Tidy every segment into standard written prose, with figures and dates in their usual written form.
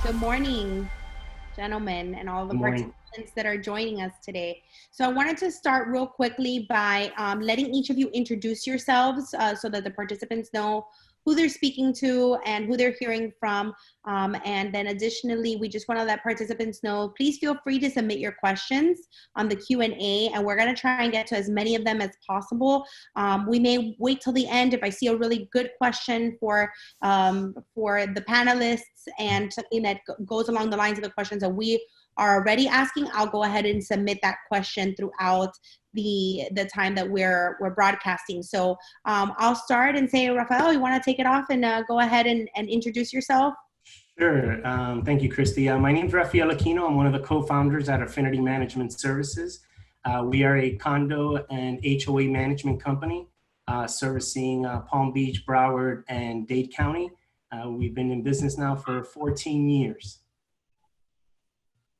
Good morning, gentlemen, and all the Good morning. participants that are joining us today. So I wanted to start real quickly by letting each of you introduce yourselves so that the participants know who they're speaking to and who they're hearing from. And then additionally, we just want to let participants know, please feel free to submit your questions on the Q&A, and we're going to try and get to as many of them as possible. We may wait till the end if I see a really good question for the panelists and something that goes along the lines of the questions that we are already asking. I'll go ahead and submit that question throughout the time that we're broadcasting. So I'll start and say, Rafael, you want to take it off and go ahead and introduce yourself? Sure. Thank you, Christy. My name is Rafael Aquino. I'm one of the co-founders at Affinity Management Services. We are a condo and HOA management company servicing Palm Beach, Broward, and Dade County. We've been in business now for 14 years.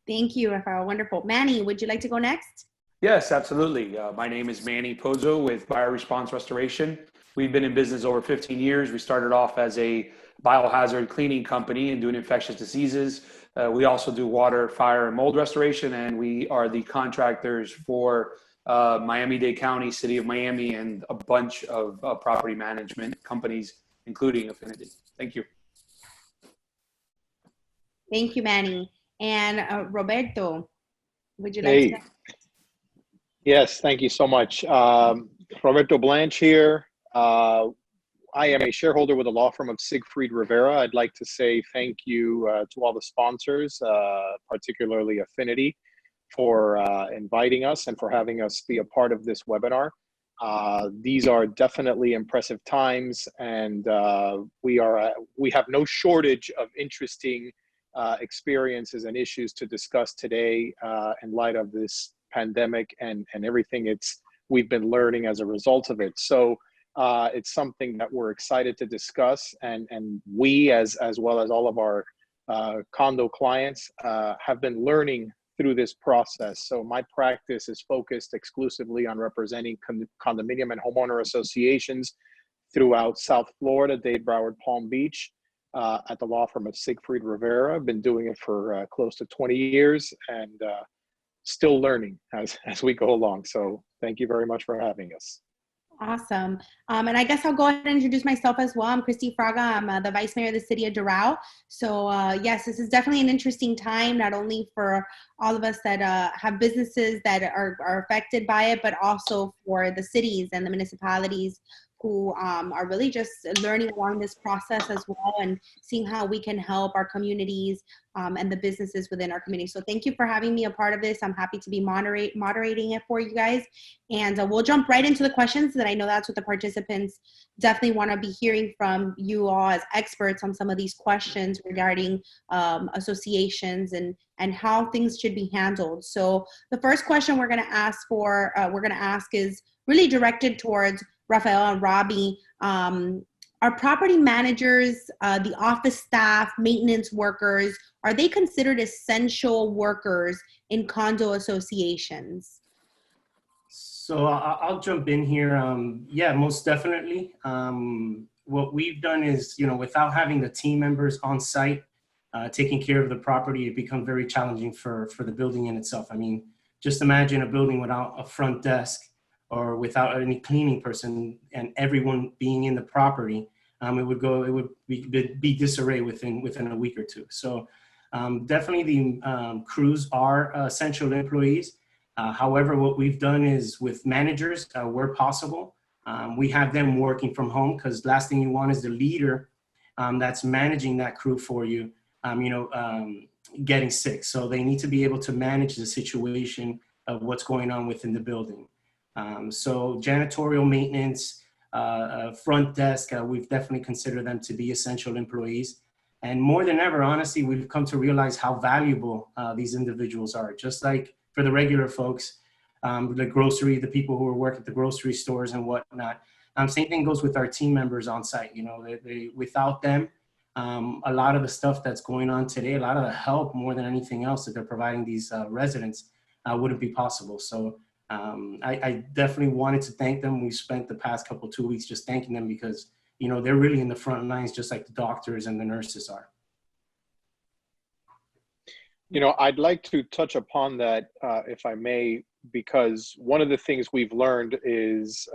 Thank you, Rafael. Wonderful. Manny, would you like to go next? Yes, absolutely. My name is Manny Pozo with Bioresponse Restoration. We've been in business over 15 years. We started off as a biohazard cleaning company and doing infectious diseases. We also do water, fire, and mold restoration, and we are the contractors for Miami-Dade County, City of Miami, and a bunch of property management companies, including Affinity. Thank you. Thank you, Manny. And Roberto, would you like to? Yes, thank you so much. Roberto Blanche here. I am a shareholder with the law firm of Siegfried Rivera. I'd like to say thank you to all the sponsors, particularly Affinity, for inviting us and for having us be a part of this webinar. These are definitely impressive times, and we have no shortage of interesting experiences and issues to discuss today in light of this pandemic and everything we've been learning as a result of it. So it's something that we're excited to discuss, and we as well as all of our condo clients have been learning through this process. So my practice is focused exclusively on representing condominium and homeowner associations throughout South Florida, Dade, Broward, Palm Beach, at the law firm of Siegfried Rivera. I've been doing it for close to 20 years and still learning as we go along. So thank you very much for having us. Awesome. And I guess I'll go ahead and introduce myself as well. I'm Christy Fraga. I'm the Vice Mayor of the City of Doral. So yes, this is definitely an interesting time, not only for all of us that have businesses that are affected by it, but also for the cities and the municipalities who are really just learning along this process as well and seeing how we can help our communities and the businesses within our community. So thank you for having me a part of this. I'm happy to be moderating it for you guys. And we'll jump right into the questions that I know that's what the participants definitely want to be hearing from you all as experts on some of these questions regarding associations and how things should be handled. So the first question we're going to ask is really directed towards Rafael and Robbie. Are property managers, the office staff, maintenance workers, are they considered essential workers in condo associations? So I'll jump in here. Yeah, most definitely. What we've done is, without having the team members on site taking care of the property, it becomes very challenging for the building in itself. I mean, just imagine a building without a front desk or without any cleaning person and everyone being in the property. It would be disarray within a week or two. So definitely the crews are essential employees. However, what we've done is with managers, where possible, we have them working from home, because last thing you want is the leader that's managing that crew for you, getting sick. So they need to be able to manage the situation of what's going on within the building. So janitorial maintenance, front desk, we've definitely considered them to be essential employees. And more than ever, honestly, we've come to realize how valuable these individuals are. Just like for the regular folks, the people who work at the grocery stores and whatnot. Same thing goes with our team members on site. Without them, a lot of the stuff that's going on today, a lot of the help more than anything else that they're providing these residents wouldn't be possible. So I definitely wanted to thank them. We spent the past 2 weeks just thanking them because, they're really in the front lines, just like the doctors and the nurses are. I'd like to touch upon that, if I may, because one of the things we've learned is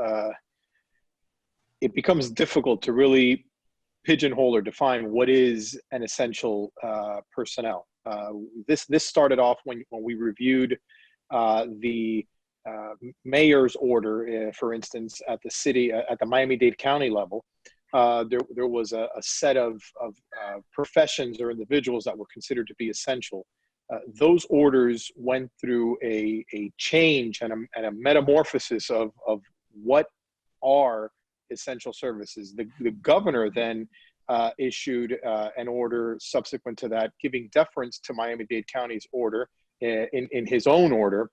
it becomes difficult to really pigeonhole or define what is an essential personnel. This started off when we reviewed the mayor's order, for instance, at the Miami-Dade County level. There was a set of professions or individuals that were considered to be essential. Those orders went through a change and a metamorphosis of what are essential services. The governor then issued an order subsequent to that, giving deference to Miami-Dade County's order in his own order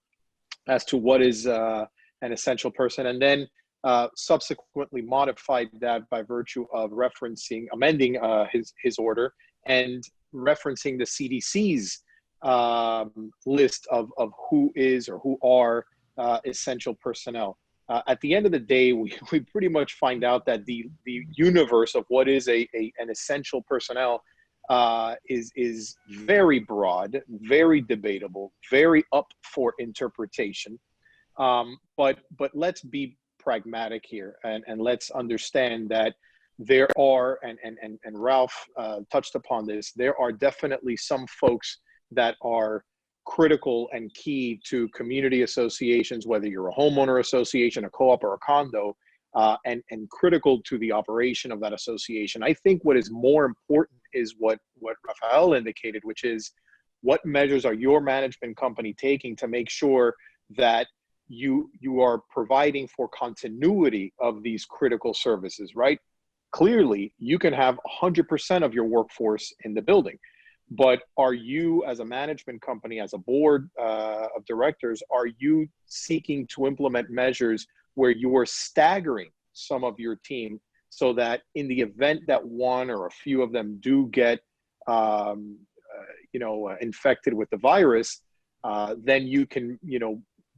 as to what is an essential person, and then subsequently modified that by virtue of amending his order and referencing the CDC's list of who is or who are essential personnel. At the end of the day, we pretty much find out that the universe of what is an essential personnel is very broad, very debatable, very up for interpretation. But let's be pragmatic here, and let's understand that there are, and Ralph touched upon this, there are definitely some folks that are critical and key to community associations, whether you're a homeowner association, a co-op, or a condo, and critical to the operation of that association. I think what is more important is what Rafael indicated, which is what measures are your management company taking to make sure that you are providing for continuity of these critical services, right? Clearly, you can have 100% of your workforce in the building, but are you, as a management company, as a board of directors, are you seeking to implement measures where you are staggering some of your team so that in the event that one or a few of them do get infected with the virus, then you can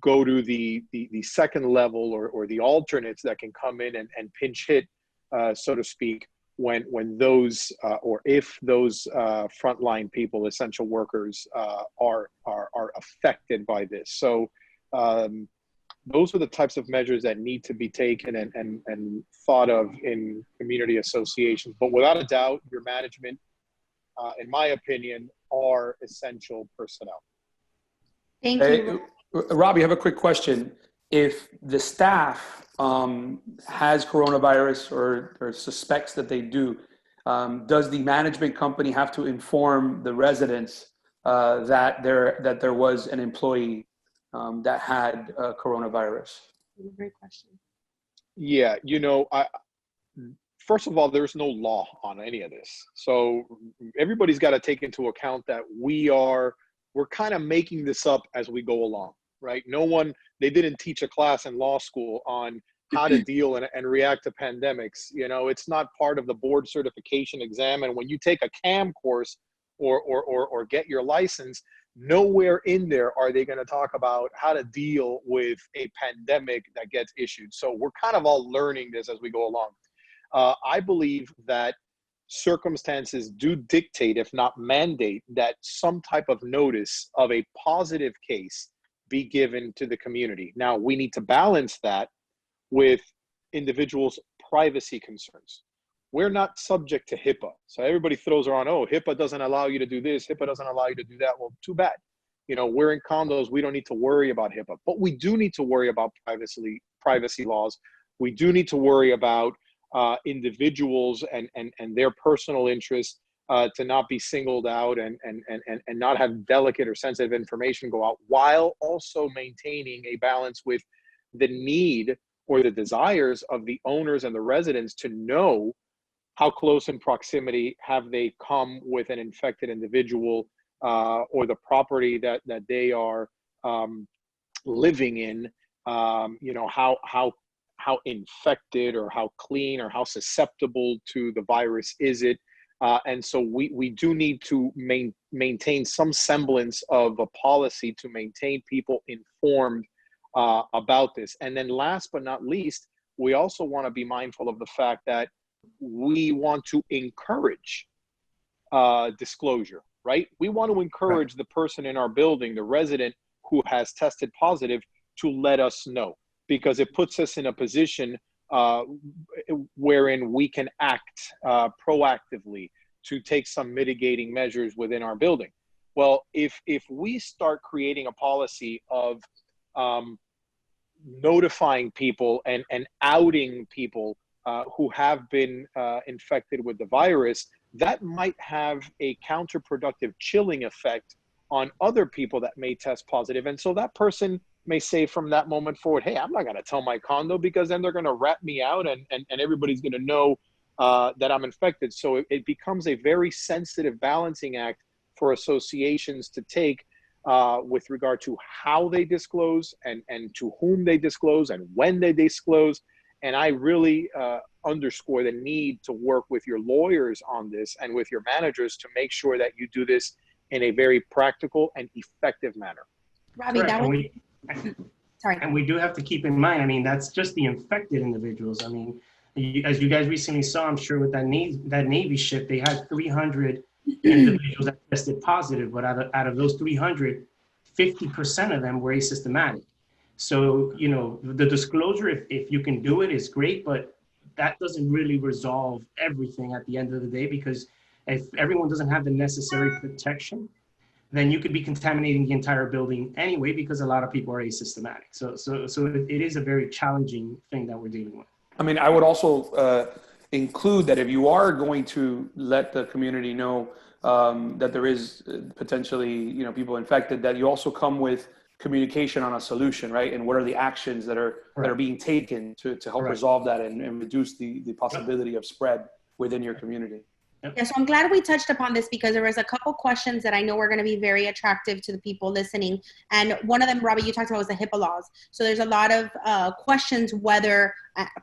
go to the second level or the alternates that can come in and pinch hit, so to speak, when those or if those frontline people, essential workers, are affected by this. So those are the types of measures that need to be taken and thought of in community associations. But without a doubt, your management, in my opinion, are essential personnel. Thank you. Robbie, I have a quick question. If the staff has coronavirus or suspects that they do, does the management company have to inform the residents that there was an employee that had coronavirus? Great question. Yeah, first of all, there's no law on any of this. So everybody's got to take into account that we're kind of making this up as we go along, right? They didn't teach a class in law school on how to deal and react to pandemics. It's not part of the board certification exam. And when you take a CAM course or get your license, nowhere in there are they going to talk about how to deal with a pandemic that gets issued. So we're kind of all learning this as we go along. I believe that circumstances do dictate, if not mandate, that some type of notice of a positive case be given to the community. Now, we need to balance that with individuals' privacy concerns. We're not subject to HIPAA. So everybody throws around, HIPAA doesn't allow you to do this, HIPAA doesn't allow you to do that. Well, too bad. We're in condos, we don't need to worry about HIPAA, but we do need to worry about privacy laws. We do need to worry about individuals and their personal interests to not be singled out and not have delicate or sensitive information go out, while also maintaining a balance with the need or the desires of the owners and the residents to know how close in proximity have they come with an infected individual or the property that they are living in, how infected or how clean or how susceptible to the virus is it. And so we do need to maintain some semblance of a policy to maintain people informed about this. And then last but not least, we also want to be mindful of the fact that we want to encourage disclosure, right? We want to encourage the person in our building, the resident who has tested positive, to let us know, because it puts us in a position wherein we can act proactively to take some mitigating measures within our building. Well, if we start creating a policy of notifying people and outing people who have been infected with the virus, that might have a counterproductive chilling effect on other people that may test positive. And so that person may say from that moment forward, hey, I'm not going to tell my condo, because then they're going to rat me out, and everybody's going to know that I'm infected. So it becomes a very sensitive balancing act for associations to take with regard to how they disclose and to whom they disclose and when they disclose. And I really underscore the need to work with your lawyers on this and with your managers to make sure that you do this in a very practical and effective manner. Robbie, that was... Sorry. And we do have to keep in mind, I mean, that's just the infected individuals. I mean, as you guys recently saw, I'm sure with that Navy ship, they had 300 individuals that tested positive, but out of those 300, 50% of them were asymptomatic. So, you know, the disclosure, if you can do it, is great, but that doesn't really resolve everything at the end of the day, because if everyone doesn't have the necessary protection, then you could be contaminating the entire building anyway, because a lot of people are asymptomatic. So it is a very challenging thing that we're dealing with. I mean, I would also include that if you are going to let the community know that there is potentially, you know, people infected, that you also come with communication on a solution, right? And what are the actions that are being taken to help resolve that and reduce the possibility of spread within your community. Yeah, so I'm glad we touched upon this, because there was a couple questions that I know are going to be very attractive to the people listening. And one of them, Robbie, you talked about, was the HIPAA laws. So there's a lot of questions whether,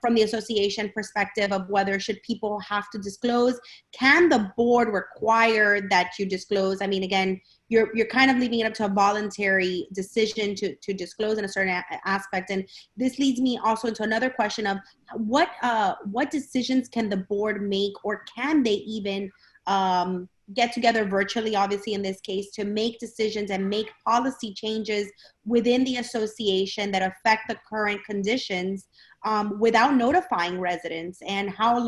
from the association perspective, of whether should people have to disclose. Can the board require that you disclose? I mean, again, you're kind of leaving it up to a voluntary decision to disclose in a certain aspect. And this leads me also into another question of what decisions can the board make, or can they even get together virtually, obviously in this case, to make decisions and make policy changes within the association that affect the current conditions without notifying residents? And how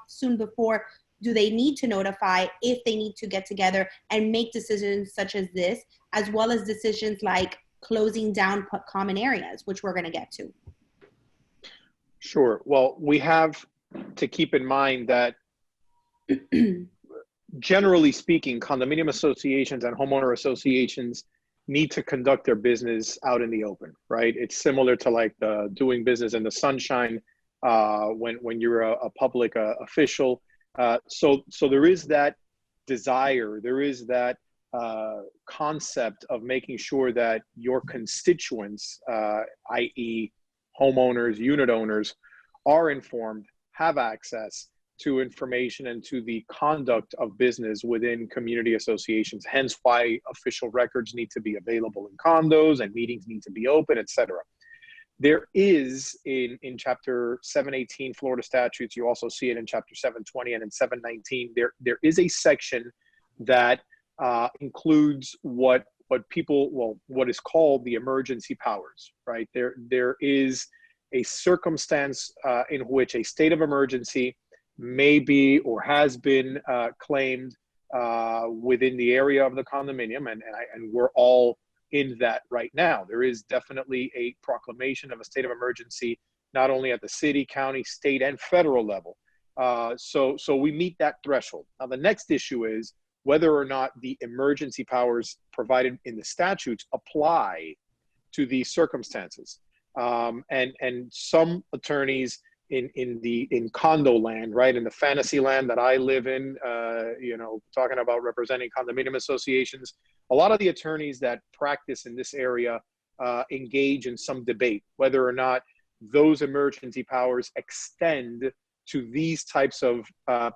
soon before do they need to notify, if they need to get together and make decisions such as this, as well as decisions like closing down common areas, which we're going to get to? Sure. Well, we have to keep in mind that generally speaking, condominium associations and homeowner associations need to conduct their business out in the open, right? It's similar to like doing business in the sunshine when you're a public official. So there is that desire, there is that concept of making sure that your constituents, i.e. homeowners, unit owners, are informed, have access to information and to the conduct of business within community associations, hence why official records need to be available in condos and meetings need to be open, etc. There is in Chapter 718 Florida statutes, you also see it in Chapter 720 and in 719, there is a section that includes what is called the emergency powers, right? There is a circumstance in which a state of emergency may be or has been claimed within the area of the condominium, and we're all in that right now. There is definitely a proclamation of a state of emergency, not only at the city, county, state, and federal level. So we meet that threshold. Now, the next issue is whether or not the emergency powers provided in the statutes apply to these circumstances. And some attorneys in condo land, right, in the fantasy land that I live in, talking about representing condominium associations, a lot of the attorneys that practice in this area engage in some debate whether or not those emergency powers extend to these types of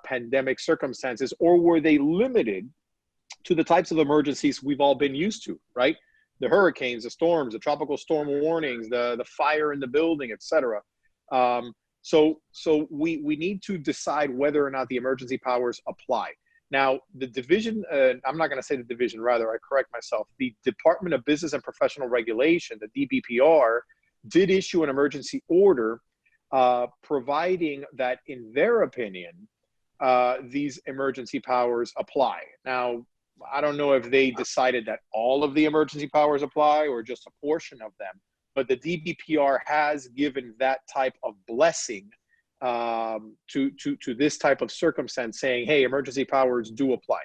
pandemic circumstances, or were they limited to the types of emergencies we've all been used to, right? The hurricanes, the storms, the tropical storm warnings, the fire in the building, etc. So we need to decide whether or not the emergency powers apply. Now, the division, I'm not going to say the division, rather, I correct myself. The Department of Business and Professional Regulation, the DBPR, did issue an emergency order providing that, in their opinion, these emergency powers apply. Now, I don't know if they decided that all of the emergency powers apply or just a portion of them, but the DBPR has given that type of blessing to this type of circumstance, saying, hey, emergency powers do apply.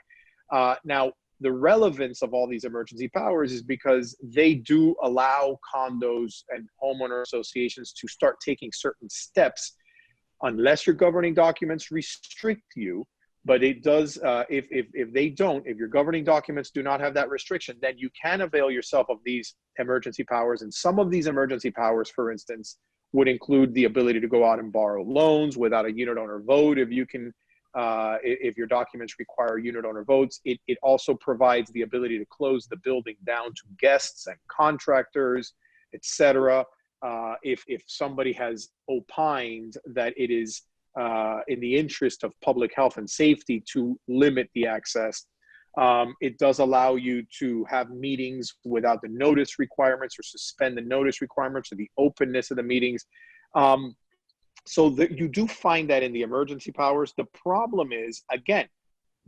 Now, the relevance of all these emergency powers is because they do allow condos and homeowner associations to start taking certain steps, unless your governing documents restrict you. But it does, if they don't, if your governing documents do not have that restriction, then you can avail yourself of these emergency powers. And some of these emergency powers, for instance, would include the ability to go out and borrow loans without a unit owner vote. If you can, if your documents require unit owner votes, it also provides the ability to close the building down to guests and contractors, etc. If somebody has opined that it is in the interest of public health and safety to limit the access. It does allow you to have meetings without the notice requirements or suspend the notice requirements or the openness of the meetings. So that you do find that in the emergency powers. The problem is, again,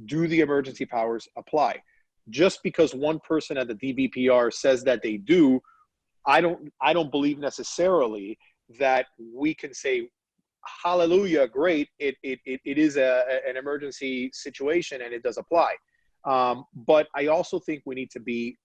do the emergency powers apply? Just because one person at the DBPR says that they do, I don't believe necessarily that we can say, hallelujah, great, it is an emergency situation and it does apply. But I also think we need to be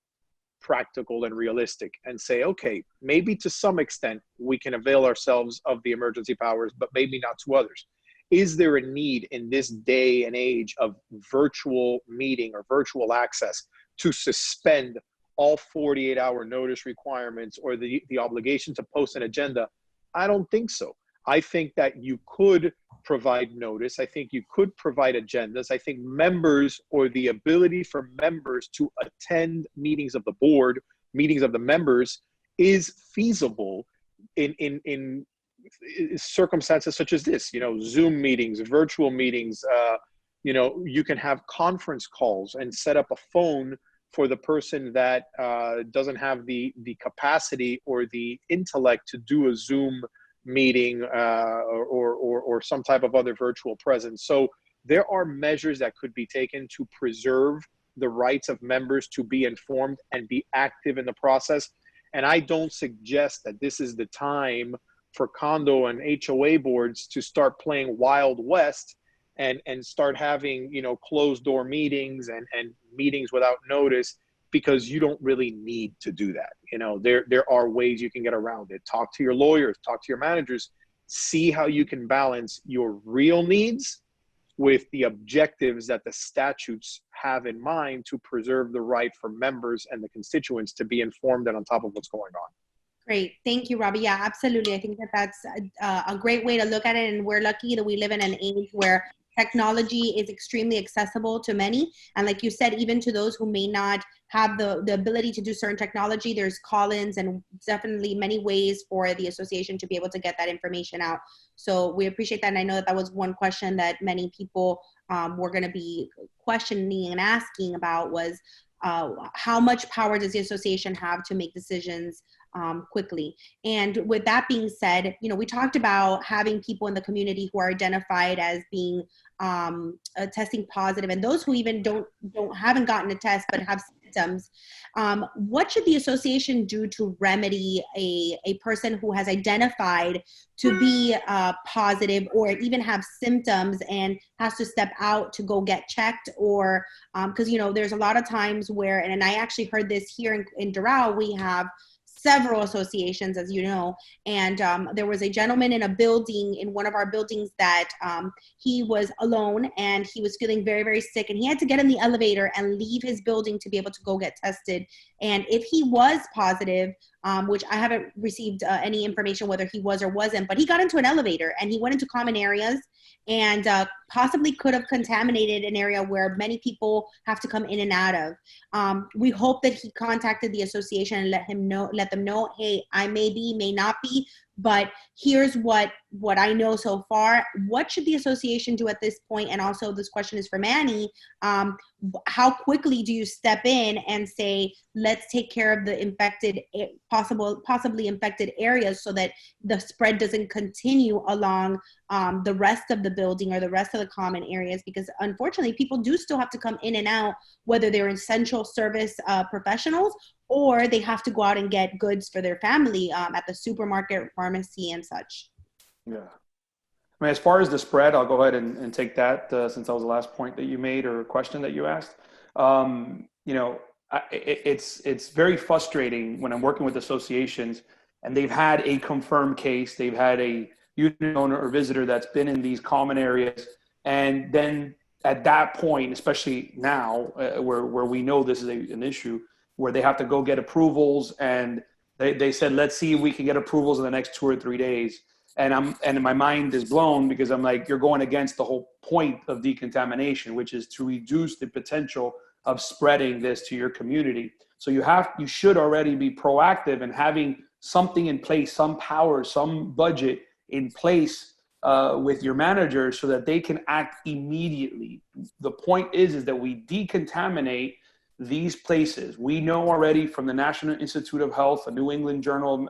practical and realistic and say, okay, maybe to some extent we can avail ourselves of the emergency powers, but maybe not to others. Is there a need in this day and age of virtual meeting or virtual access to suspend all 48-hour notice requirements or the obligation to post an agenda? I don't think so. I think that you could provide notice. I think you could provide agendas. I think members, or the ability for members to attend meetings of the board, meetings of the members, is feasible in circumstances such as this. You know, Zoom meetings, virtual meetings. You know, you can have conference calls and set up a phone for the person that doesn't have the capacity or the intellect to do a Zoom meeting or some type of other virtual presence. So there are measures that could be taken to preserve the rights of members to be informed and be active in the process. And I don't suggest that this is the time for condo and HOA boards to start playing Wild West and start having, you know, closed door meetings and meetings without notice, because you don't really need to do that. You know, there are ways you can get around it. Talk to your lawyers, talk to your managers, see how you can balance your real needs with the objectives that the statutes have in mind to preserve the right for members and the constituents to be informed and on top of what's going on. Great. Thank you, Robbie. Yeah, absolutely. I think that that's a great way to look at it. And we're lucky that we live in an age where technology is extremely accessible to many. And like you said, even to those who may not have the ability to do certain technology, there's call-ins and definitely many ways for the association to be able to get that information out. So we appreciate that. And I know that that was one question that many people were going to be questioning and asking about was how much power does the association have to make decisions quickly. And with that being said, you know, we talked about having people in the community who are identified as being testing positive, and those who even haven't gotten a test but have symptoms. What should the association do to remedy a person who has identified to be positive or even have symptoms and has to step out to go get checked? Or because you know, there's a lot of times where, and I actually heard this here in Doral, we have several associations, as you know, and there was a gentleman in a building, in one of our buildings, that he was alone and he was feeling very, very sick, and he had to get in the elevator and leave his building to be able to go get tested. And if he was positive, which I haven't received any information whether he was or wasn't, but he got into an elevator and he went into common areas and possibly could have contaminated an area where many people have to come in and out of. We hope that he contacted the association and let them know, hey, I may not be, but here's what I know so far. What should the association do at this point? And also this question is for Manny. How quickly do you step in and say, let's take care of the infected, possibly infected areas so that the spread doesn't continue along the rest of the building or the rest of the common areas? Because unfortunately, people do still have to come in and out, whether they're essential service professionals or they have to go out and get goods for their family at the supermarket, pharmacy, and such. Yeah. I mean, as far as the spread, I'll go ahead and take that since that was the last point that you made or question that you asked. It's very frustrating when I'm working with associations and they've had a confirmed case, they've had a unit owner or visitor that's been in these common areas, and then at that point, especially now, where we know this is an issue, where they have to go get approvals, and they said, let's see if we can get approvals in the next 2 or 3 days. And my mind is blown because I'm like, you're going against the whole point of decontamination, which is to reduce the potential of spreading this to your community. So you should already be proactive and having something in place, some power, some budget in place with your manager so that they can act immediately. The point is that we decontaminate these places. We know already from the National Institute of Health, a New England journal,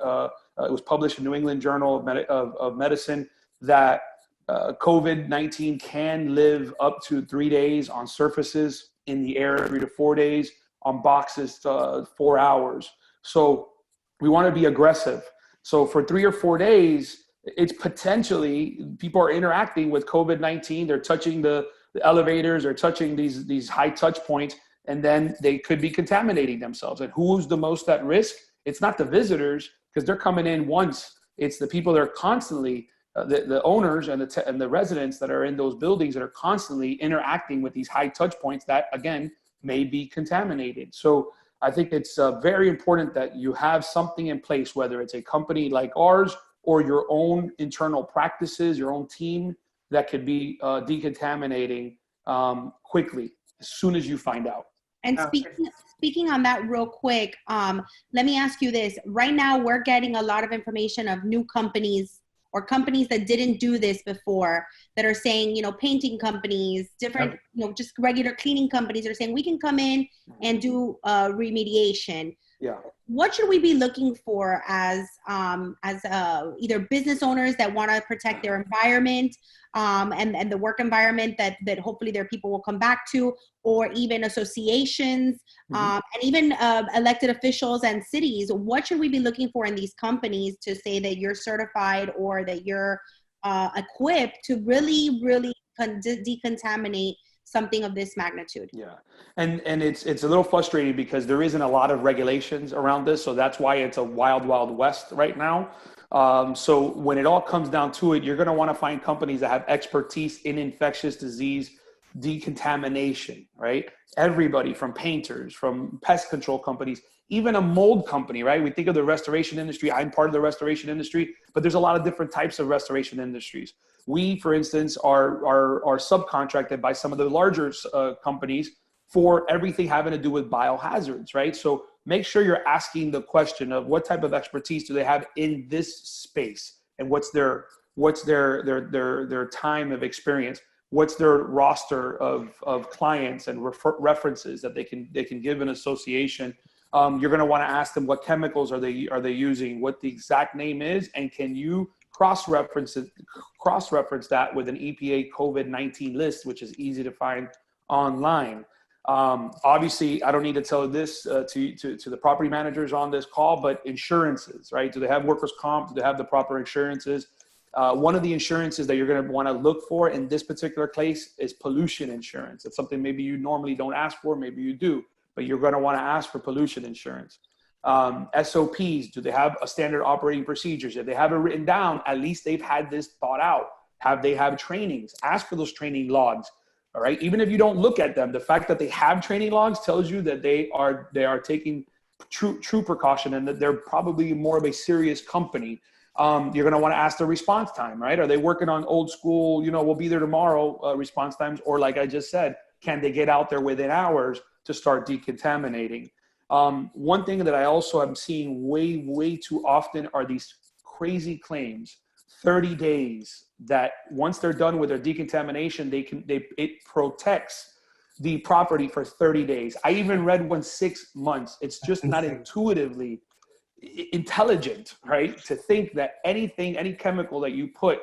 it was published in New England Journal of Medicine, that COVID-19 can live up to 3 days on surfaces in the air, 3 to 4 days on boxes, 4 hours. So we want to be aggressive. So for 3 or 4 days, it's potentially people are interacting with COVID-19. They're touching the elevators, they're touching these high touch points, and then they could be contaminating themselves. And who's the most at risk? It's not the visitors, because they're coming in once. It's the people that are constantly, the owners and the residents that are in those buildings that are constantly interacting with these high touch points that, again, may be contaminated. So I think it's very important that you have something in place, whether it's a company like ours or your own internal practices, your own team that could be decontaminating quickly as soon as you find out. And speaking on that real quick, let me ask you this. Right now, we're getting a lot of information of new companies or companies that didn't do this before that are saying, painting companies, different, just regular cleaning companies are saying we can come in and do remediation. Yeah. What should we be looking for as either business owners that want to protect their environment and the work environment that hopefully their people will come back to, or even associations and even elected officials and cities? What should we be looking for in these companies to say that you're certified or that you're equipped to really, really decontaminate something of this magnitude? Yeah. And it's a little frustrating because there isn't a lot of regulations around this. So that's why it's a wild, wild west right now. So when it all comes down to it, you're going to want to find companies that have expertise in infectious disease decontamination, right? Everybody from painters, from pest control companies, even a mold company, right? We think of the restoration industry. I'm part of the restoration industry, but there's a lot of different types of restoration industries. We, for instance, are subcontracted by some of the larger companies for everything having to do with biohazards, right? So make sure you're asking the question of what type of expertise do they have in this space, and what's their time of experience, what's their roster of clients and references that they can give an association. You're going to want to ask them what chemicals are they using, what the exact name is, and can you cross-reference that with an EPA COVID-19 list, which is easy to find online. Obviously, I don't need to tell this to the property managers on this call, but insurances, right? Do they have workers' comp? Do they have the proper insurances? One of the insurances that you're going to want to look for in this particular case is pollution insurance. It's something maybe you normally don't ask for, maybe you do, but you're going to want to ask for pollution insurance. SOPs, do they have a standard operating procedures? If they have it written down, at least they've had this thought out. They have trainings? Ask for those training logs. All right. Even if you don't look at them, the fact that they have training logs tells you that they are taking true precaution and that they're probably more of a serious company. You're going to want to ask the response time, right? Are they working on old school, we'll be there tomorrow response times? Or like I just said, can they get out there within hours to start decontaminating? One thing that I also am seeing way too often are these crazy claims, 30 days, that once they're done with their decontamination, it protects the property for 30 days. I even read one 6 months. It's just not intuitively intelligent, right? To think that anything, any chemical that you put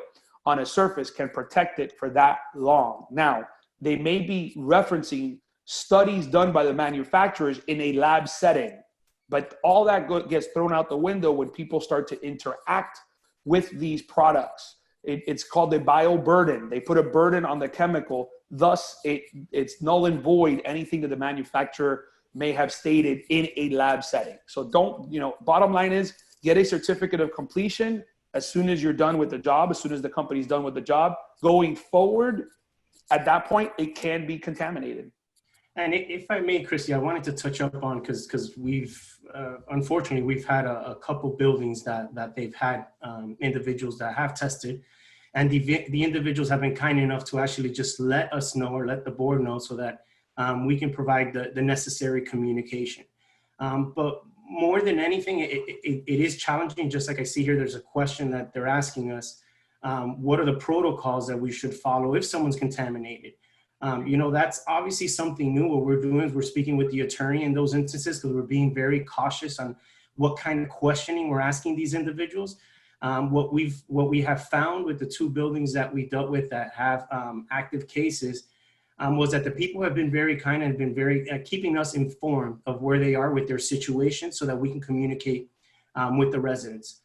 on a surface can protect it for that long. Now, they may be referencing studies done by the manufacturers in a lab setting, but all that gets thrown out the window when people start to interact with these products. It's called a bioburden. They put a burden on the chemical, thus it's null and void anything that the manufacturer may have stated in a lab setting. So don't, bottom line is, get a certificate of completion as soon as you're done with the job, as soon as the company's done with the job. Going forward, at that point, it can be contaminated. And if I may, Christy, I wanted to touch up on, because we've, unfortunately, we've had a couple buildings that they've had individuals that have tested, and the individuals have been kind enough to actually just let us know, or let the board know, so that we can provide the necessary communication. But more than anything, it is challenging. Just like I see here, there's a question that they're asking us, what are the protocols that we should follow if someone's contaminated? That's obviously something new. What we're doing is we're speaking with the attorney in those instances, because we're being very cautious on what kind of questioning we're asking these individuals. What we have found with the 2 buildings that we dealt with that have active cases was that the people have been very kind and have been very keeping us informed of where they are with their situation, so that we can communicate with the residents.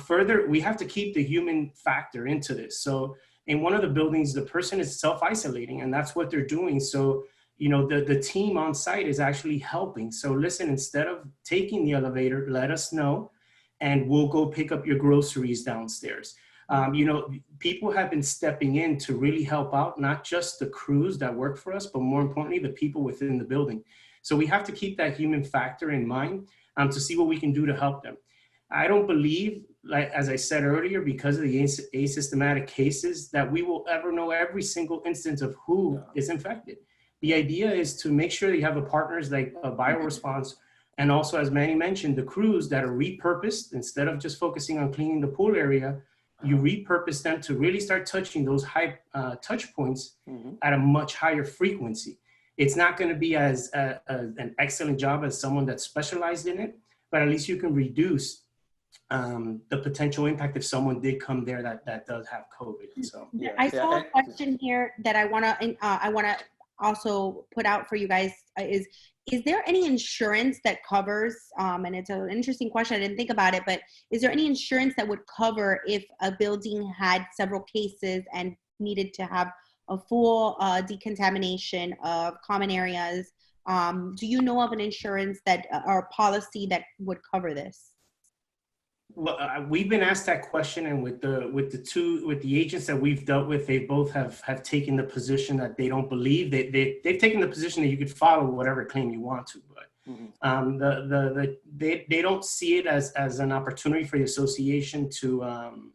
Further, we have to keep the human factor into this. So in one of the buildings, the person is self-isolating, and that's what they're doing. So, the team on site is actually helping. So listen, instead of taking the elevator, let us know, and we'll go pick up your groceries downstairs. People have been stepping in to really help out, not just the crews that work for us, but more importantly, the people within the building. So we have to keep that human factor in mind to see what we can do to help them. I don't believe, like as I said earlier, because of the asymptomatic cases, that we will ever know every single instance of who is infected. The idea is to make sure that you have the partners like BioResponse, and also, as Manny mentioned, the crews that are repurposed. Instead of just focusing on cleaning the pool area, you repurpose them to really start touching those high touch points at a much higher frequency. It's not going to be as an excellent job as someone that's specialized in it, but at least you can reduce the potential impact if someone did come there that does have COVID. So I saw a question here that I want to also put out for you guys. Is there any insurance that covers, and it's an interesting question, I didn't think about it, but is there any insurance that would cover if a building had several cases and needed to have a full decontamination of common areas? Do you know of an insurance that or policy that would cover this? Well, we've been asked that question, and with the agents that we've dealt with, they both have taken the position that they don't believe they've taken the position that you could follow whatever claim you want to, but they don't see it as an opportunity for the association to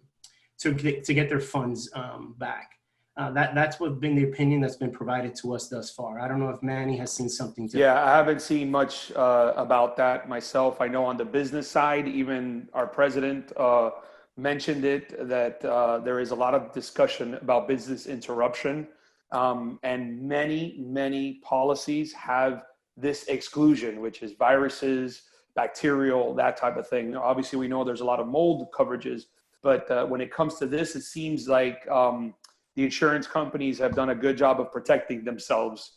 get their funds back. That's what's been the opinion that's been provided to us thus far. I don't know if Manny has seen something different. Yeah, I haven't seen much about that myself. I know on the business side, even our president mentioned it, that there is a lot of discussion about business interruption. And many policies have this exclusion, which is viruses, bacterial, that type of thing. Obviously, we know there's a lot of mold coverages, but when it comes to this, it seems like the insurance companies have done a good job of protecting themselves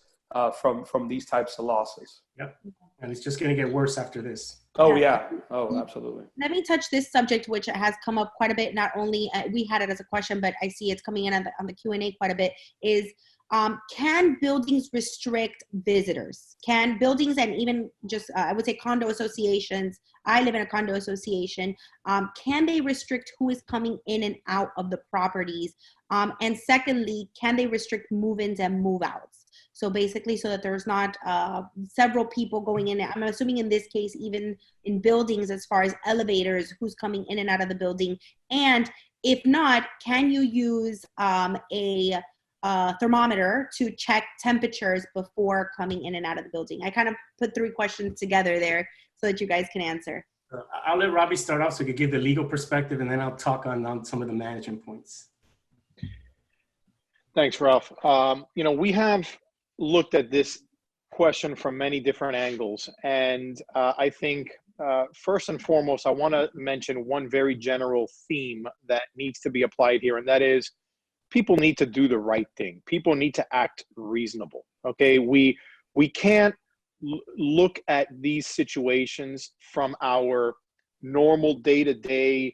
from these types of losses. Yep. And it's just going to get worse after this. Oh, yeah. Oh, absolutely. Let me touch this subject, which has come up quite a bit. Not only we had it as a question, but I see it's coming in on the Q&A quite a bit, is can buildings restrict visitors? Can buildings, and even just, I would say condo associations, I live in a condo association, can they restrict who is coming in and out of the properties? And secondly, can they restrict move-ins and move-outs? So basically, so that there's not several people going in. I'm assuming in this case, even in buildings, as far as elevators, who's coming in and out of the building. And if not, can you use a thermometer to check temperatures before coming in and out of the building? I kind of put 3 questions together there so that you guys can answer. I'll let Robbie start off so he could give the legal perspective, and then I'll talk on some of the management points. Thanks, Ralph. We have looked at this question from many different angles. And I think first and foremost, I want to mention one very general theme that needs to be applied here. And that is people need to do the right thing. People need to act reasonable. Okay. We can't look at these situations from our normal day-to-day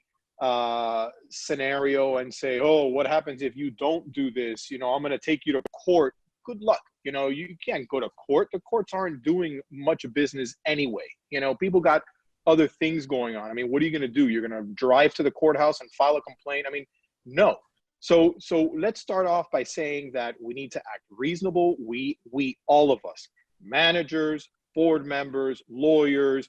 scenario and say, oh, what happens if you don't do this? I'm going to take you to court. Good luck. You can't go to court. The courts aren't doing much business anyway. People got other things going on. I mean, what are you going to do? You're going to drive to the courthouse and file a complaint? I mean, no. So let's start off by saying that we need to act reasonable. We all of us, managers, board members, lawyers,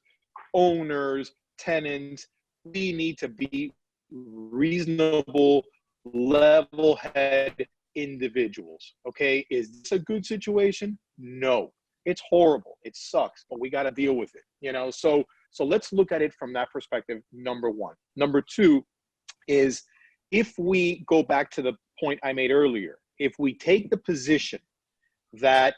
owners, tenants, we need to be reasonable, level-headed individuals. Okay, is this a good situation? No, it's horrible. It sucks, but we got to deal with it. So let's look at it from that perspective. Number one. Number two is, if we go back to the point I made earlier, if we take the position that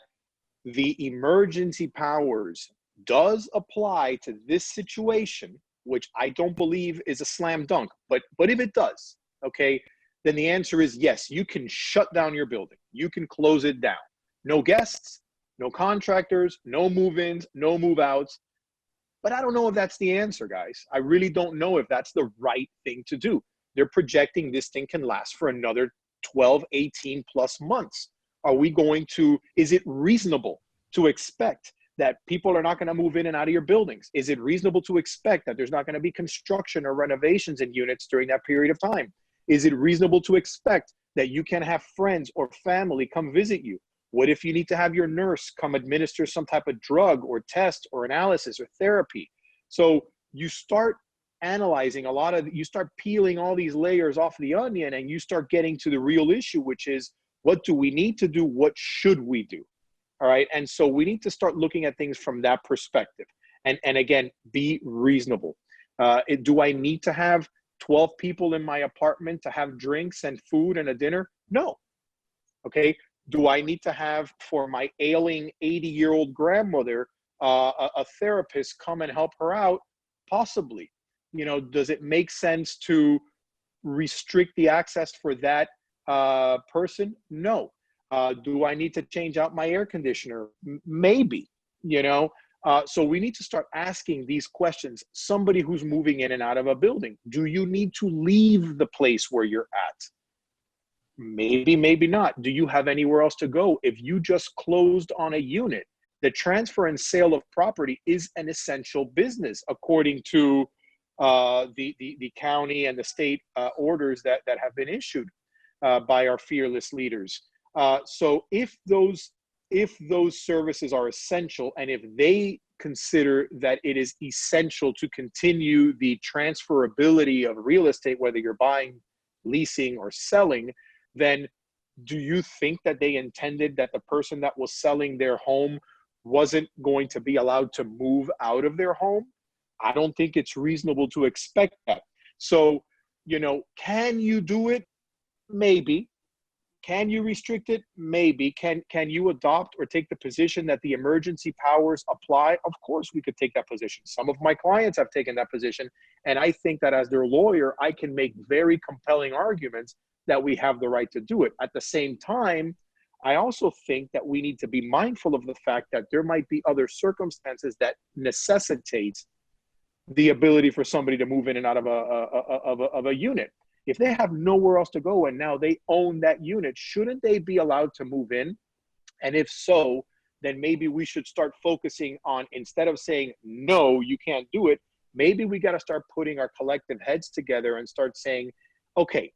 the emergency powers does apply to this situation, which I don't believe is a slam dunk, but if it does, okay, then the answer is yes, you can shut down your building. You can close it down. No guests, no contractors, no move-ins, no move-outs. But I don't know if that's the answer, guys. I really don't know if that's the right thing to do. They're projecting this thing can last for another 12, 18 plus months. Is it reasonable to expect that people are not going to move in and out of your buildings? Is it reasonable to expect that there's not going to be construction or renovations in units during that period of time? Is it reasonable to expect that you can have friends or family come visit you? What if you need to have your nurse come administer some type of drug or test or analysis or therapy? So you start analyzing you start peeling all these layers off the onion, and you start getting to the real issue, which is, what do we need to do? What should we do? All right. And so we need to start looking at things from that perspective. And again, be reasonable. Do I need to have 12 people in my apartment to have drinks and food and a dinner? No. Okay. Do I need to have, for my ailing 80-year-old grandmother, a therapist come and help her out? Possibly. Does it make sense to restrict the access for that person? No. Do I need to change out my air conditioner? Maybe. So we need to start asking these questions. Somebody who's moving in and out of a building, do you need to leave the place where you're at? Maybe, maybe not. Do you have anywhere else to go? If you just closed on a unit, the transfer and sale of property is an essential business, according to the county and the state orders that have been issued by our fearless leaders. So if those services are essential, and if they consider that it is essential to continue the transferability of real estate, whether you're buying, leasing, or selling, then do you think that they intended that the person that was selling their home wasn't going to be allowed to move out of their home? I don't think it's reasonable to expect that. So, can you do it? Maybe. Can you restrict it? Maybe. Can you adopt or take the position that the emergency powers apply? Of course, we could take that position. Some of my clients have taken that position, and I think that as their lawyer, I can make very compelling arguments that we have the right to do it. At the same time, I also think that we need to be mindful of the fact that there might be other circumstances that necessitate the ability for somebody to move in and out of a unit. If they have nowhere else to go and now they own that unit, shouldn't they be allowed to move in? And if so, then maybe we should start focusing on, instead of saying, no, you can't do it, maybe we got to start putting our collective heads together and start saying, okay,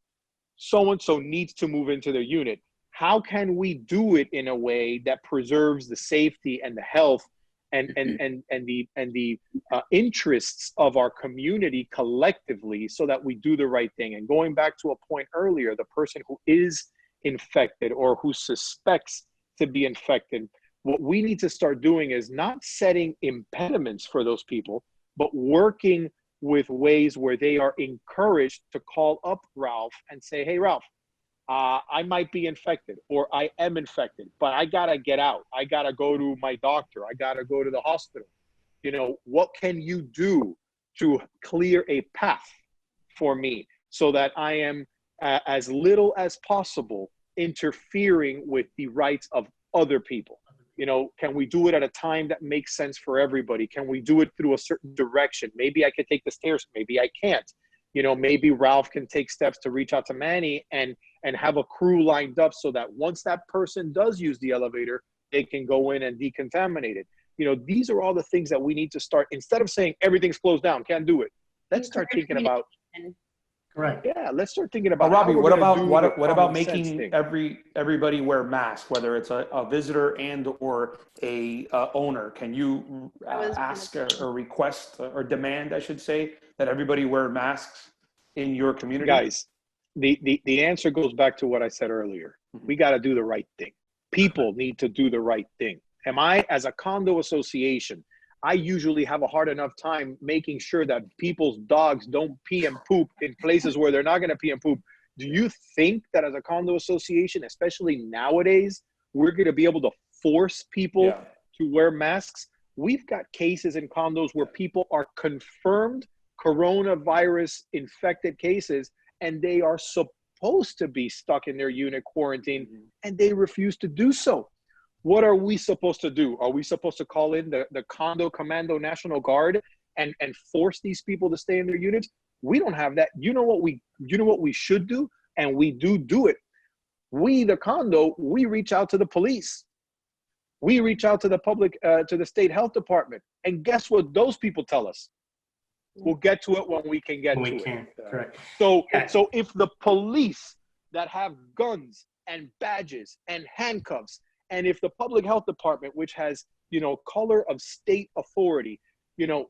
so-and-so needs to move into their unit. How can we do it in a way that preserves the safety and the health and the interests of our community collectively, so that we do the right thing? And going back to a point earlier, the person who is infected or who suspects to be infected, what we need to start doing is not setting impediments for those people, but working with ways where they are encouraged to call up Ralph and say, hey, Ralph, I might be infected or I am infected, but I got to get out. I got to go to my doctor. I got to go to the hospital. You know, what can you do to clear a path for me so that I am as little as possible interfering with the rights of other people? You know, can we do it at a time that makes sense for everybody? Can we do it through a certain direction? Maybe I could take the stairs. Maybe I can't. You know, maybe Ralph can take steps to reach out to Manny and have a crew lined up so that once that person does use the elevator, they can go in and decontaminate it. You know, these are all the things that we need to start, instead of saying everything's closed down, can't do it. Let's start thinking about, Correct. yeah, let's start thinking about, Robbie, what about making making everybody wear masks, whether it's a visitor and or a owner? Can you ask or request or demand, I should say, that everybody wear masks in your community? Guys, the answer goes back to what I said earlier. We got to do the right thing. People need to do the right thing. Am I, as a condo association, I usually have a hard enough time making sure that people's dogs don't pee and poop in places where they're not going to pee and poop. Do you think that as a condo association, especially nowadays, we're going to be able to force people to wear masks? We've got cases in condos where people are confirmed coronavirus infected cases, and they are supposed to be stuck in their unit quarantine, and they refuse to do so. What are we supposed to do? Are we supposed to call in the Condo Commando National Guard and force these people to stay in their units? We don't have that. You know what we should do? And we do it. We, the condo, we reach out to the police. We reach out to the public, to the state health department. And guess what those people tell us? We'll get to it when we can get to it. Correct. So if the police that have guns and badges and handcuffs, and if the public health department, which has, you know, color of state authority, you know,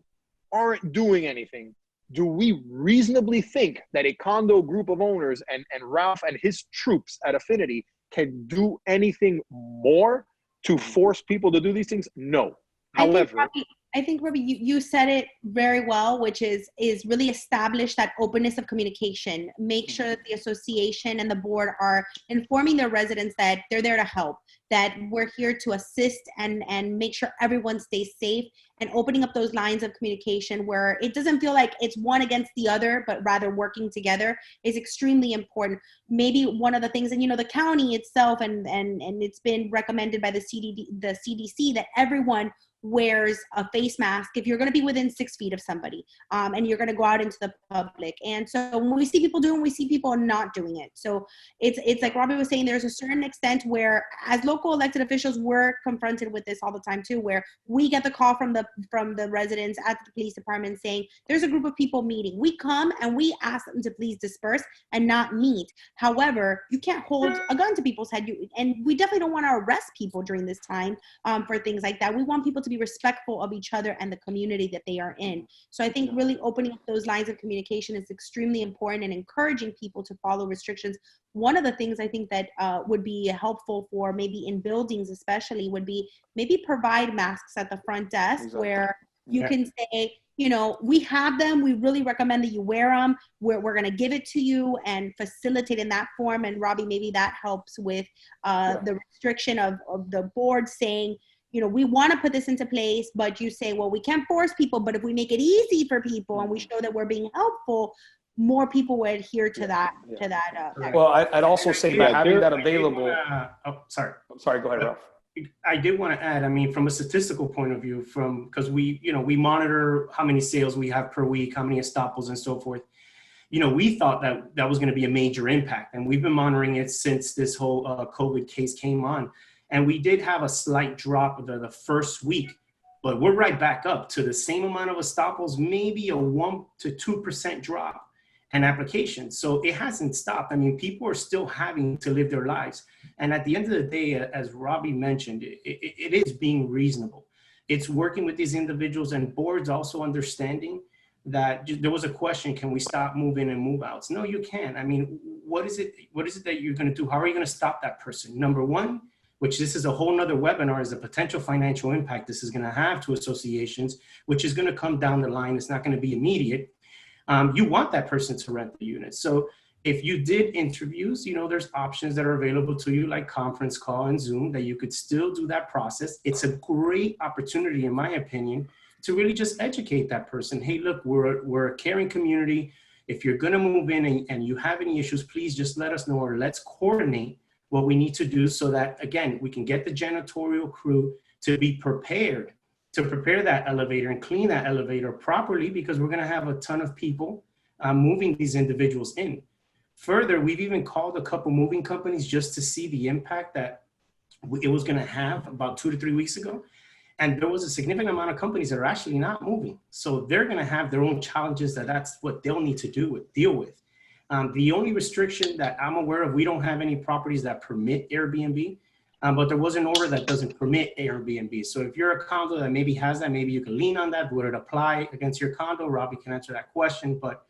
aren't doing anything, do we reasonably think that a condo group of owners and Ralph and his troops at Affinity can do anything more to force people to do these things? No. However, I think, Robbie, you said it very well, which is really establish that openness of communication. Make sure that the association and the board are informing their residents that they're there to help, that we're here to assist and make sure everyone stays safe, and opening up those lines of communication where it doesn't feel like it's one against the other, but rather working together is extremely important. Maybe one of the things, and you know, the county itself, and it's been recommended by the CDC that everyone wears a face mask if you're going to be within 6 feet of somebody, and you're going to go out into the public. And so when we see people doing, we see people not doing it. So it's like Robbie was saying, there's a certain extent where as local elected officials, we're confronted with this all the time too, where we get the call from the residents at the police department saying there's a group of people meeting. We come and we ask them to please disperse and not meet. However, you can't hold a gun to people's head, and we definitely don't want to arrest people during this time for things like that. We want people to be respectful of each other and the community that they are in. So I think really opening up those lines of communication is extremely important, and encouraging people to follow restrictions. One of the things I think that would be helpful for maybe in buildings especially would be maybe provide masks at the front desk where you can say, you know, we have them. We really recommend that you wear them. We're going to give it to you and facilitate in that form. And Robbie, maybe that helps with the restriction of the board saying, you know, we want to put this into place, but you say, well, we can't force people, but if we make it easy for people and we show that we're being helpful, more people will adhere to that. Well, I'd also say by having that available. Sorry, go ahead, Ralph. I did want to add, I mean, from a statistical point of view, because we monitor how many sales we have per week, how many estoppels and so forth. You know, we thought that was going to be a major impact, and we've been monitoring it since this whole COVID case came on. And we did have a slight drop the first week, but we're right back up to the same amount of estoppels, maybe a 1% to 2% drop in applications. So it hasn't stopped. I mean, people are still having to live their lives. And at the end of the day, as Robbie mentioned, it is being reasonable. It's working with these individuals, and boards also understanding that there was a question, can we stop moving and move outs? No, you can't. I mean, what is it that you're going to do? How are you going to stop that person? Number one, which this is a whole nother webinar, is the potential financial impact this is going to have to associations, which is going to come down the line. It's not going to be immediate. you want that person to rent the unit. So if you did interviews, there's options that are available to you, like conference call and Zoom, that you could still do that process. It's a great opportunity, in my opinion, to really just educate that person. Hey, look, we're a caring community. If you're going to move in and you have any issues, please just let us know, or let's coordinate what we need to do so that, again, we can get the janitorial crew to be prepared to prepare that elevator and clean that elevator properly, because we're going to have a ton of people moving these individuals in. Further, we've even called a couple moving companies just to see the impact that it was going to have about 2 to 3 weeks ago. And there was a significant amount of companies that are actually not moving. So they're going to have their own challenges that's what they'll need to deal with. The only restriction that I'm aware of, we don't have any properties that permit Airbnb, but there was an order that doesn't permit Airbnb. So if you're a condo that maybe has that, maybe you can lean on that. Would it apply against your condo? Robbie can answer that question. But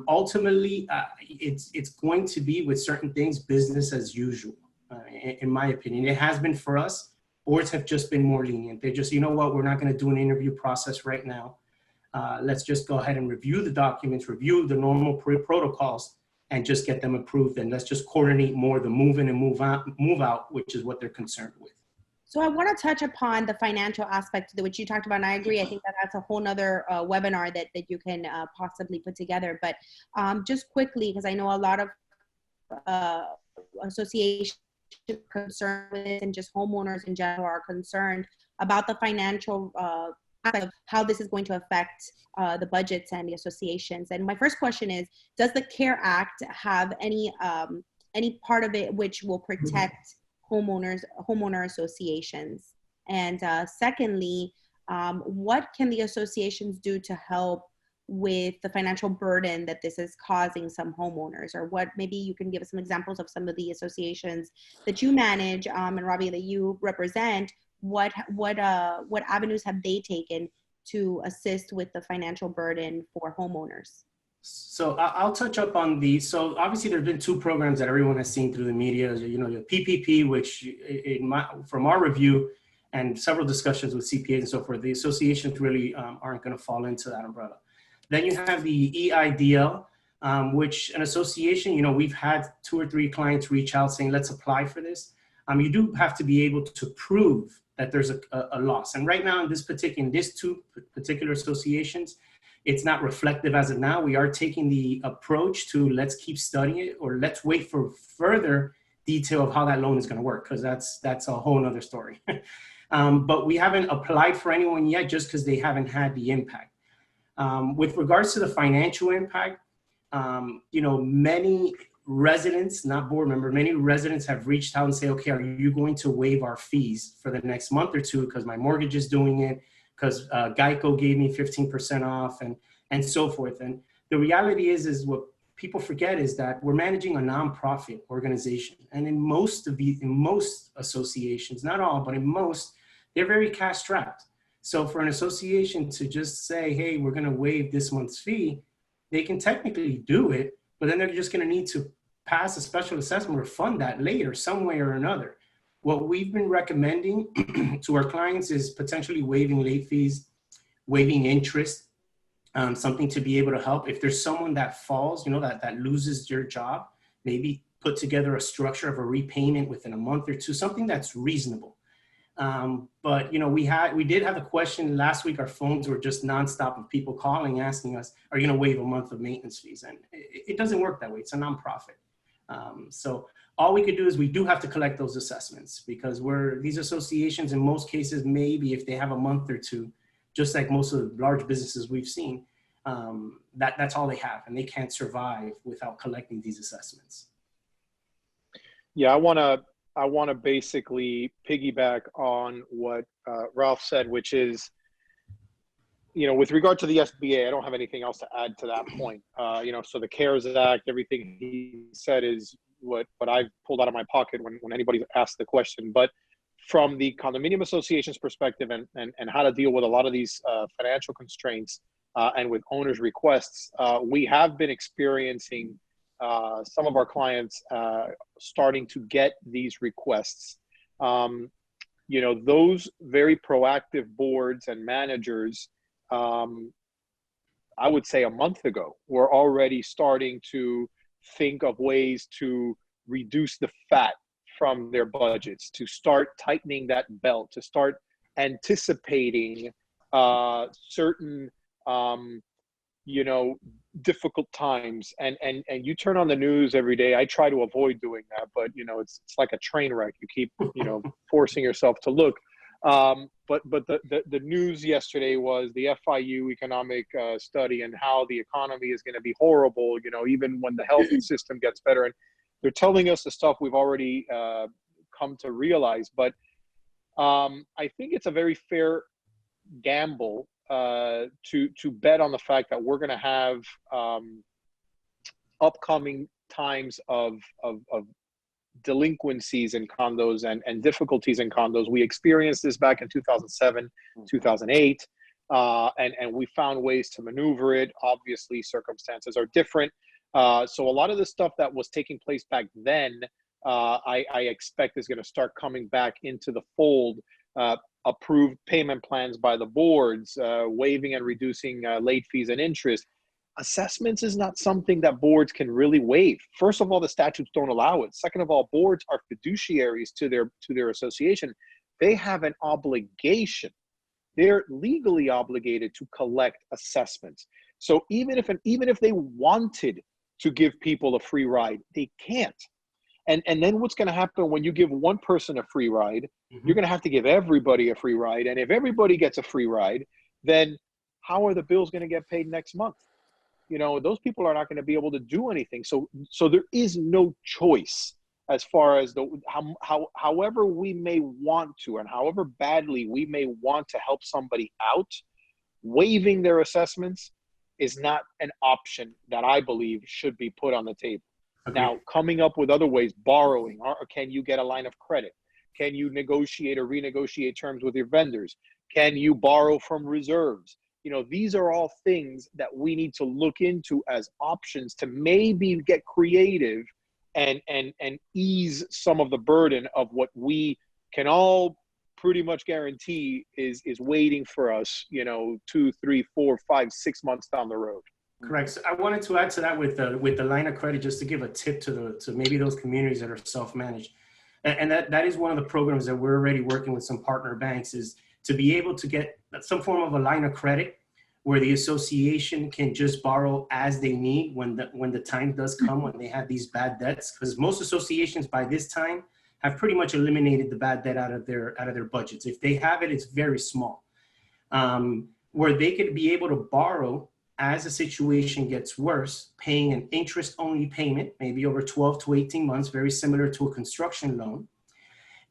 ultimately, it's going to be, with certain things, business as usual, in my opinion. It has been for us. Boards have just been more lenient. They just, you know what, we're not going to do an interview process right now. Let's just go ahead and review the documents, review the normal protocols, and just get them approved. And let's just coordinate more the move in and move out, which is what they're concerned with. So I want to touch upon the financial aspect, which you talked about, and I agree. I think that's a whole nother webinar that you can possibly put together. But just quickly, because I know a lot of associations are concerned with it, and just homeowners in general are concerned about the financial aspect of how this is going to affect the budgets and the associations. And my first question is, does the CARE Act have any part of it which will protect homeowner associations? And secondly, what can the associations do to help with the financial burden that this is causing some homeowners? Or what, maybe you can give us some examples of some of the associations that you manage, and Robbie, that you represent. What avenues have they taken to assist with the financial burden for homeowners? So I'll touch up on so obviously there have been two programs that everyone has seen through the media, the PPP, which from our review and several discussions with CPAs and so forth, the associations really aren't going to fall into that umbrella. Then you have the EIDL, which an association, we've had 2 or 3 clients reach out saying, let's apply for this. You do have to be able to prove that there's a loss. And right now in these 2 particular associations, it's not reflective as of now. We are taking the approach to let's keep studying it, or let's wait for further detail of how that loan is going to work, because that's a whole nother story. But we haven't applied for anyone yet just because they haven't had the impact. With regards to the financial impact, many residents, not board members, many residents have reached out and say, okay, are you going to waive our fees for the next month or two because my mortgage is doing it, because Geico gave me 15% off, and so forth. And the reality is what people forget is that we're managing a nonprofit organization. And in most associations, not all, but in most, they're very cash strapped. So for an association to just say, hey, we're going to waive this month's fee, they can technically do it, but then they're just going to need to pass a special assessment or fund that later, some way or another. What we've been recommending to our clients is potentially waiving late fees, waiving interest, something to be able to help. If there's someone that falls, that loses your job, maybe put together a structure of a repayment within a month or two, something that's reasonable. But we did have a question last week. Our phones were just nonstop of people calling, asking us, are you going to waive a month of maintenance fees? And it doesn't work that way. It's a nonprofit. So all we could do is we do have to collect those assessments, because these associations in most cases, maybe if they have a month or two, just like most of the large businesses we've seen, that's all they have, and they can't survive without collecting these assessments. Yeah, I want to basically piggyback on what Ralph said, which is, with regard to the SBA, I don't have anything else to add to that point. So the CARES Act, everything he said is what I've pulled out of my pocket when anybody asked the question. But from the condominium association's perspective and how to deal with a lot of these financial constraints and with owners' requests, we have been experiencing some of our clients starting to get these requests. Those very proactive boards and managers I would say a month ago, were already starting to think of ways to reduce the fat from their budgets, to start tightening that belt, to start anticipating certain, you know, difficult times. And you turn on the news every day. I try to avoid doing that, but you know, it's like a train wreck. You keep, you know, forcing yourself to look. But the news yesterday was the FIU economic study, and how the economy is going to be horrible, you know, even when the health system gets better. And they're telling us the stuff we've already come to realize. But I think it's a very fair gamble to bet on the fact that we're going to have upcoming times of delinquencies in condos and difficulties in condos. We experienced this back in 2007, 2008, and we found ways to maneuver it. Obviously, circumstances are different. So a lot of the stuff that was taking place back then, I expect is going to start coming back into the fold. Approved payment plans by the boards, waiving and reducing late fees and interest. Assessments is not something that boards can really waive. First of all, the statutes don't allow it. Second of all, boards are fiduciaries to their association. They have an obligation. They're legally obligated to collect assessments. So even if they wanted to give people a free ride, they can't. And then what's going to happen when you give one person a free ride? You're going to have to give everybody a free ride. And if everybody gets a free ride, then how are the bills going to get paid next month? You know, those people are not going to be able to do anything. So there is no choice as far as however we may want to, and however badly we may want to help somebody out, waiving their assessments is not an option that I believe should be put on the table. Okay. Now, coming up with other ways, borrowing, or can you get a line of credit? Can you negotiate or renegotiate terms with your vendors? Can you borrow from reserves? You know, these are all things that we need to look into as options to maybe get creative and ease some of the burden of what we can all pretty much guarantee is waiting for us, you know, 2, 3, 4, 5, 6 months down the road. Correct. So I wanted to add to that with the line of credit, just to give a tip to maybe those communities that are self-managed. And that is one of the programs that we're already working with some partner banks, is to be able to get some form of a line of credit where the association can just borrow as they need when the time does come, when they have these bad debts. Because most associations by this time have pretty much eliminated the bad debt out of their budgets. If they have it, it's very small. Where they could be able to borrow as the situation gets worse, paying an interest-only payment, maybe over 12 to 18 months, very similar to a construction loan.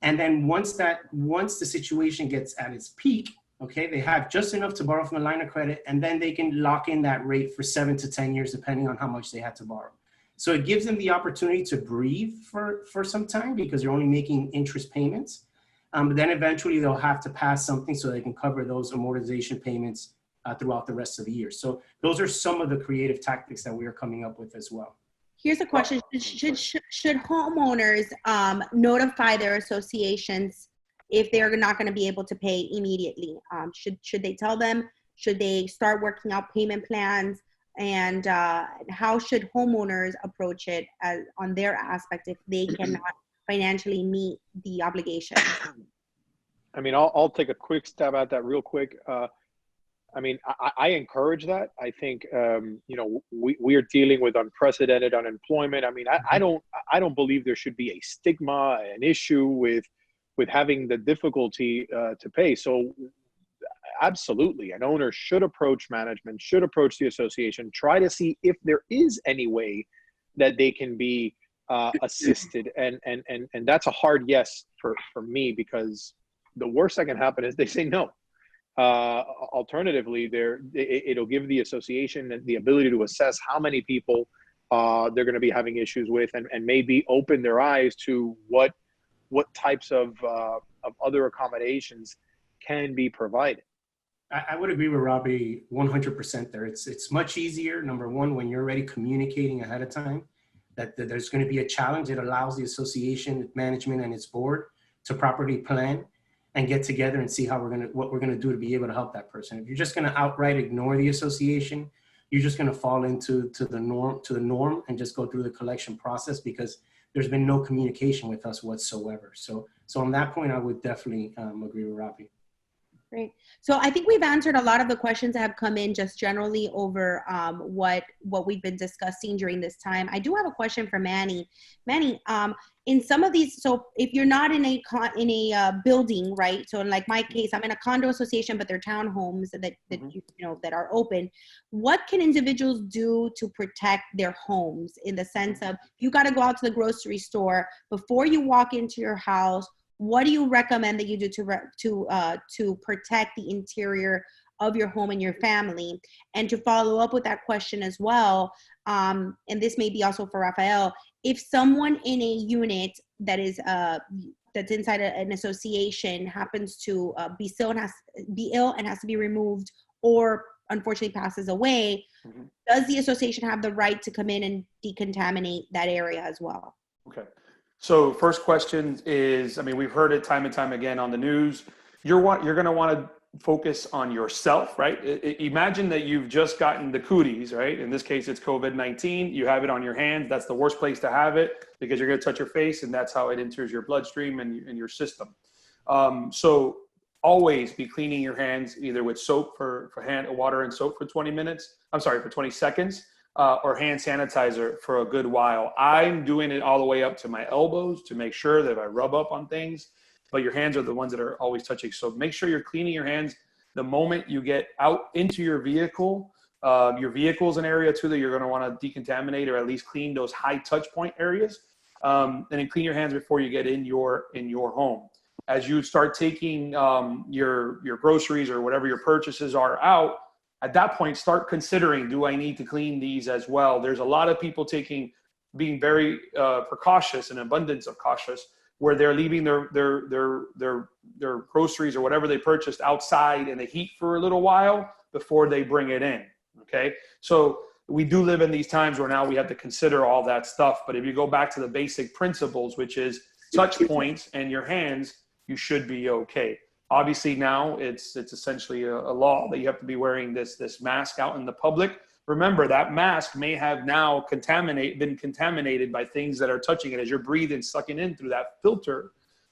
And then once the situation gets at its peak, okay, they have just enough to borrow from the line of credit, and then they can lock in that rate for 7 to 10 years, depending on how much they had to borrow. So it gives them the opportunity to breathe for some time, because they're only making interest payments. But then eventually they'll have to pass something so they can cover those amortization payments throughout the rest of the year. So those are some of the creative tactics that we are coming up with as well. Here's a question. Should homeowners notify their associations if they're not going to be able to pay immediately? Should they tell them? Should they start working out payment plans? And how should homeowners approach it on their aspect if they cannot financially meet the obligation? I mean, I'll take a quick stab at that real quick. I mean, I encourage that. I think, you know, we are dealing with unprecedented unemployment. I mean, I don't believe there should be a stigma, an issue with having the difficulty to pay. So absolutely, an owner should approach management, should approach the association, try to see if there is any way that they can be assisted. And that's a hard yes for me, because the worst that can happen is they say no. Alternatively, it'll give the association the ability to assess how many people they're going to be having issues with, and maybe open their eyes to what types of other accommodations can be provided. I would agree with Robbie 100% there. It's much easier, number one, when you're already communicating ahead of time that there's going to be a challenge. It allows the association management and its board to properly plan and get together and see what we're going to do to be able to help that person. If you're just going to outright ignore the association, you're just going to fall into the norm and just go through the collection process because there's been no communication with us whatsoever. So on that point, I would definitely agree with Robbie. Great. So I think we've answered a lot of the questions that have come in just generally over what we've been discussing during this time. I do have a question for Manny. Manny, in some of these, so if you're not in a building, right? So in like my case, I'm in a condo association, but they're townhomes that you know that are open. What can individuals do to protect their homes in the sense of you got to go out to the grocery store before you walk into your house? What do you recommend that you do to protect the interior of your home and your family? And to follow up with that question as well, and this may be also for Rafael, if someone in a unit that is that's inside an association happens to be ill and has to be removed, or unfortunately passes away, does the association have the right to come in and decontaminate that area as well? Okay. So first question is, I mean, we've heard it time and time again on the news. You're going to want to focus on yourself, right? Imagine that you've just gotten the cooties, right? In this case, it's COVID-19. You have it on your hands. That's the worst place to have it because you're going to touch your face, and that's how it enters your bloodstream and your system. So always be cleaning your hands either with soap for water and soap for 20 minutes. I'm sorry, for 20 seconds. Or hand sanitizer for a good while. I'm doing it all the way up to my elbows to make sure that I rub up on things, but your hands are the ones that are always touching. So make sure you're cleaning your hands the moment you get out into your vehicle. Your vehicle is an area too that you're going to want to decontaminate or at least clean those high touch point areas. And then clean your hands before you get in your home. As you start taking your groceries or whatever your purchases are out, at that point, start considering, do I need to clean these as well? There's a lot of people being very precautious, an abundance of cautious, where they're leaving their groceries or whatever they purchased outside in the heat for a little while before they bring it in, okay? So we do live in these times where now we have to consider all that stuff. But if you go back to the basic principles, which is touch points and your hands, you should be okay. Obviously now it's essentially a law that you have to be wearing this mask out in the public. Remember that mask may have now been contaminated by things that are touching it as you're breathing, sucking in through that filter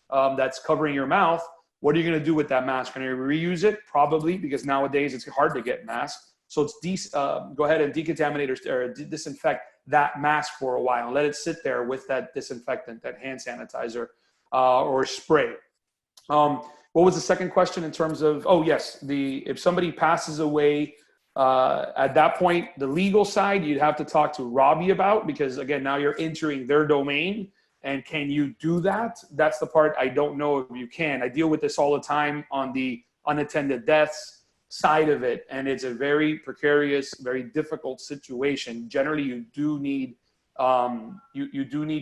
that's covering your mouth. What are you going to do with that mask? Are you going to reuse it? Probably, because nowadays it's hard to get masks. So go ahead and decontaminate or disinfect that mask for a while and let it sit there with that disinfectant, that hand sanitizer or spray. What was the second question in terms of, oh yes, if somebody passes away, at that point, the legal side, you'd have to talk to Robbie about, because again, now you're entering their domain. And can you do that? That's the part I don't know if you can. I deal with this all the time on the unattended deaths side of it. And it's a very precarious, very difficult situation. Generally, you do need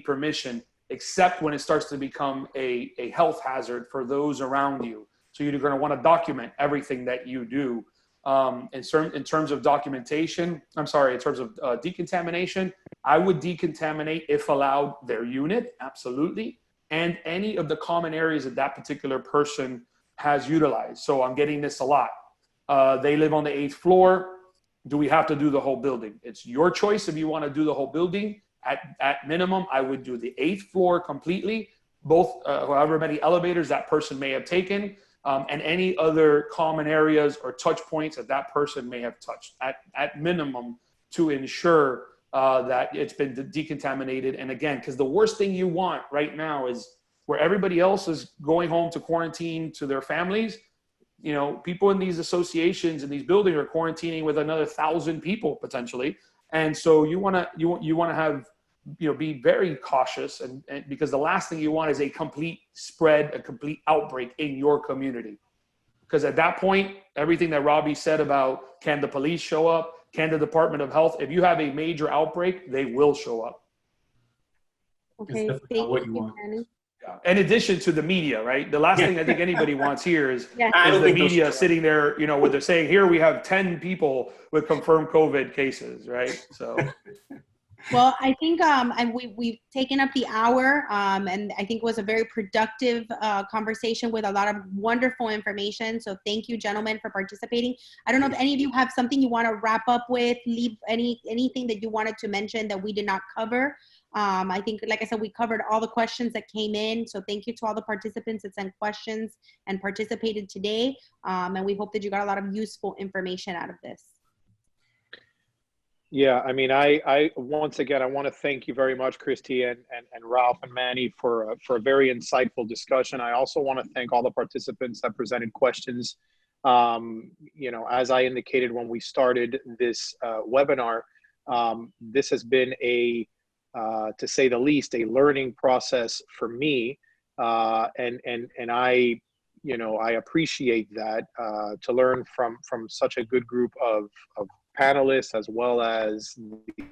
permission, except when it starts to become a health hazard for those around you. So you're going to want to document everything that you do. In terms of documentation, in terms of decontamination, I would decontaminate, if allowed, their unit, absolutely, and any of the common areas that that particular person has utilized. So I'm getting this a lot. They live on the 8th floor. Do we have to do the whole building? It's your choice if you want to do the whole building. At minimum, I would do the 8th floor completely, both however many elevators that person may have taken, and any other common areas or touch points that that person may have touched at minimum to ensure that it's been decontaminated. And again, because the worst thing you want right now is where everybody else is going home to quarantine to their families. You know, people in these associations and these buildings are quarantining with another 1,000 people potentially. And so you want to have, be very cautious, and because the last thing you want is a complete spread, a complete outbreak in your community. Because at that point, everything that Robbie said about can the police show up, can the Department of Health, if you have a major outbreak, they will show up. Okay, thank you, Manny. In addition to the media, right? The last thing I think anybody wants here is I don't the think media sitting there, where they're saying, here we have 10 people with confirmed COVID cases, right? So. Well, I think we've taken up the hour, and I think it was a very productive conversation with a lot of wonderful information. So thank you, gentlemen, for participating. I don't know if any of you have something you want to wrap up with, leave anything that you wanted to mention that we did not cover. I think, like I said, we covered all the questions that came in. So thank you to all the participants that sent questions and participated today. And we hope that you got a lot of useful information out of this. Yeah, I mean, I once again, I want to thank you very much, Christy and Ralph and Manny for a very insightful discussion. I also want to thank all the participants that presented questions. You know, as I indicated when we started this webinar, this has been to say the least, a learning process for me, and I, you know, I appreciate that to learn from such a good group of panelists, as well as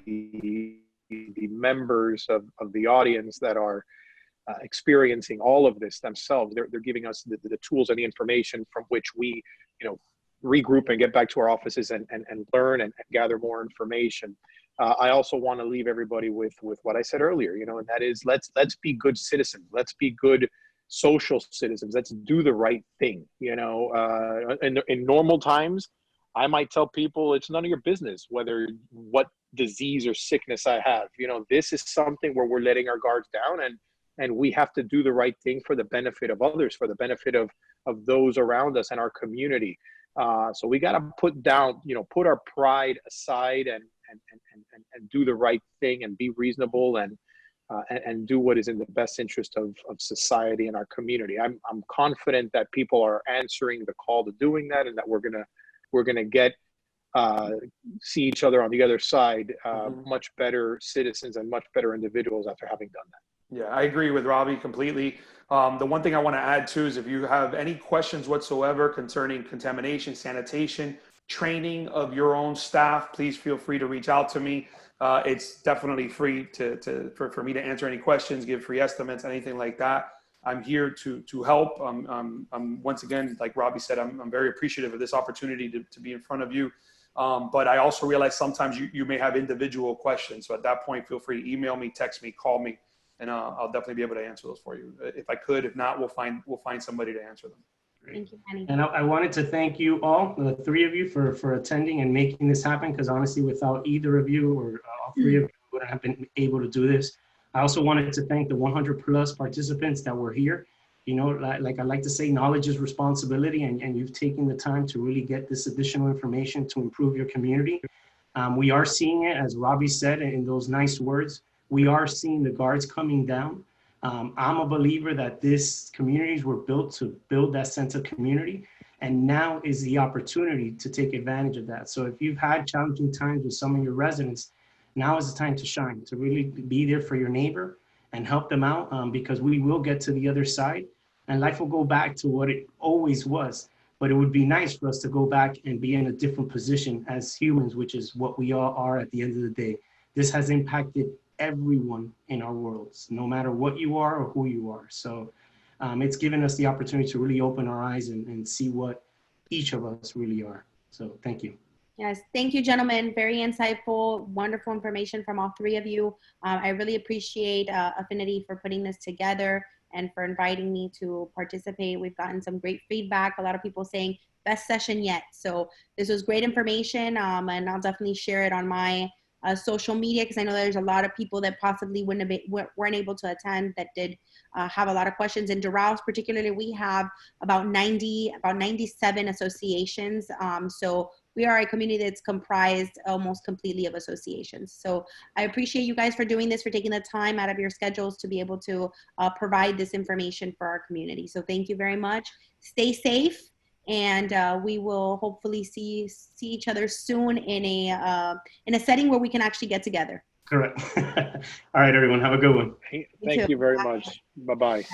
the members of the audience that are experiencing all of this themselves. They're giving us the tools and the information from which we, you know, regroup and get back to our offices and learn and gather more information. I also want to leave everybody with what I said earlier, you know, and that is let's be good citizens. Let's be good social citizens. Let's do the right thing. You know, in normal times, I might tell people it's none of your business what disease or sickness I have. You know, this is something where we're letting our guards down, and we have to do the right thing for the benefit of others, for the benefit of those around us and our community. So we got to put our pride aside and do the right thing and be reasonable and do what is in the best interest of society and our community. I'm confident that people are answering the call to doing that, and that we're gonna get see each other on the other side, much better citizens and much better individuals after having done that. Yeah, I agree with Robbie completely. The one thing I want to add too is if you have any questions whatsoever concerning contamination, sanitation, training of your own staff, please feel free to reach out to me. It's definitely free for me to answer any questions, give free estimates, anything like that. I'm here to help. I'm once again, like Robbie said, I'm very appreciative of this opportunity to be in front of you. But I also realize sometimes you may have individual questions. So at that point, feel free to email me, text me, call me, and I'll definitely be able to answer those for you. If I could, if not, we'll find somebody to answer them. Thank you, Manny. And I wanted to thank you all, the three of you, for attending and making this happen, because honestly, without either of you or all three of you, we wouldn't have been able to do this. I also wanted to thank the 100+ participants that were here. You know, like I like to say, knowledge is responsibility, and you've taken the time to really get this additional information to improve your community. We are seeing it, as Robbie said in those nice words, we are seeing the guards coming down. I'm a believer that these communities were built to build that sense of community, and now is the opportunity to take advantage of that. So if you've had challenging times with some of your residents, now is the time to shine, to really be there for your neighbor and help them out, because we will get to the other side and life will go back to what it always was. But it would be nice for us to go back and be in a different position as humans, which is what we all are at the end of the day. This has impacted everyone in our worlds, no matter what you are or who you are. So it's given us the opportunity to really open our eyes and see what each of us really are. So thank you. Yes, thank you, gentlemen. Very insightful, wonderful information from all three of you. I really appreciate Affinity for putting this together and for inviting me to participate. We've gotten some great feedback. A lot of people saying best session yet. So this was great information, and I'll definitely share it on my social media, because I know there's a lot of people that possibly weren't able to attend that did have a lot of questions. In Doral particularly, we have about 97 associations. So we are a community that's comprised almost completely of associations. So I appreciate you guys for doing this, for taking the time out of your schedules to be able to provide this information for our community. So thank you very much. Stay safe. And we will hopefully see each other soon in a setting where we can actually get together. Correct. All right, everyone, have a good one. Thank you very much. Bye-bye.